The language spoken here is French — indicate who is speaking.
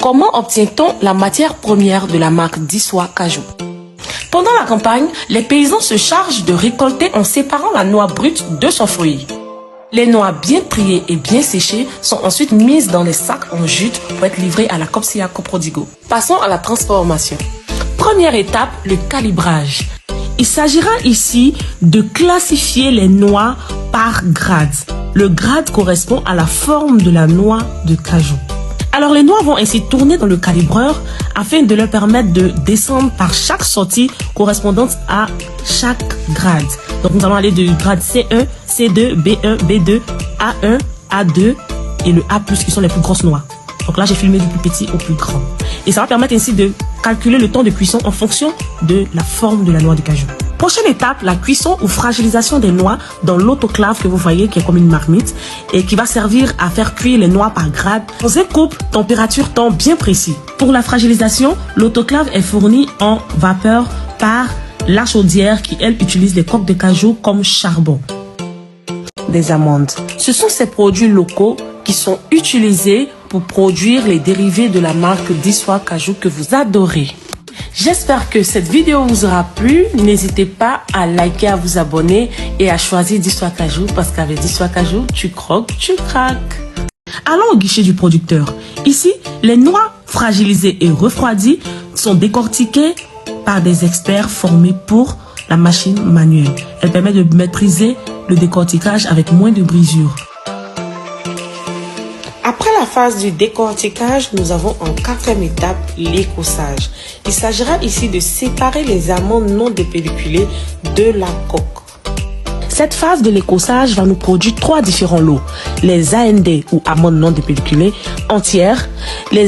Speaker 1: Comment obtient-on la matière première de la marque d'Issoi Cajou? Pendant la campagne, les paysans se chargent de récolter en séparant la noix brute de son fruit. Les noix bien triées et bien séchées sont ensuite mises dans des sacs en jute pour être livrées à la Copsia Coprodigo. Passons à la transformation. Première étape, le calibrage. Il s'agira ici de classifier les noix par grade. Le grade correspond à la forme de la noix de cajou. Alors les noix vont ainsi tourner dans le calibreur afin de leur permettre de descendre par chaque sortie correspondante à chaque grade. Donc nous allons aller du grade C1, C2, B1, B2, A1, A2 et le A+, qui sont les plus grosses noix. Donc là j'ai filmé du plus petit au plus grand. Et ça va permettre ainsi de calculer le temps de cuisson en fonction de la forme de la noix de cajou. Prochaine étape, la cuisson ou fragilisation des noix dans l'autoclave que vous voyez qui est comme une marmite et qui va servir à faire cuire les noix par grade dans un couple température-temps bien précis. Pour la fragilisation, l'autoclave est fournie en vapeur par la chaudière qui, elle, utilise les coques de cajou comme charbon. Des amandes. Ce sont ces produits locaux qui sont utilisés pour produire les dérivés de la marque d'Issoi Cajou que vous adorez. J'espère que cette vidéo vous aura plu. N'hésitez pas à liker, à vous abonner et à choisir d'Issoi Cajou parce qu'avec d'Issoi Cajou, tu croques, tu craques. Allons au guichet du producteur. Ici, les noix fragilisées et refroidies sont décortiquées par des experts formés pour la machine manuelle. Elle permet de maîtriser le décortiquage avec moins de brisures. Après la phase du décortiquage, nous avons en quatrième étape l'écossage. Il s'agira ici de séparer les amandes non dépelliculées de la coque. Cette phase de l'écossage va nous produire trois différents lots. Les AND ou amandes non dépelliculées entières, les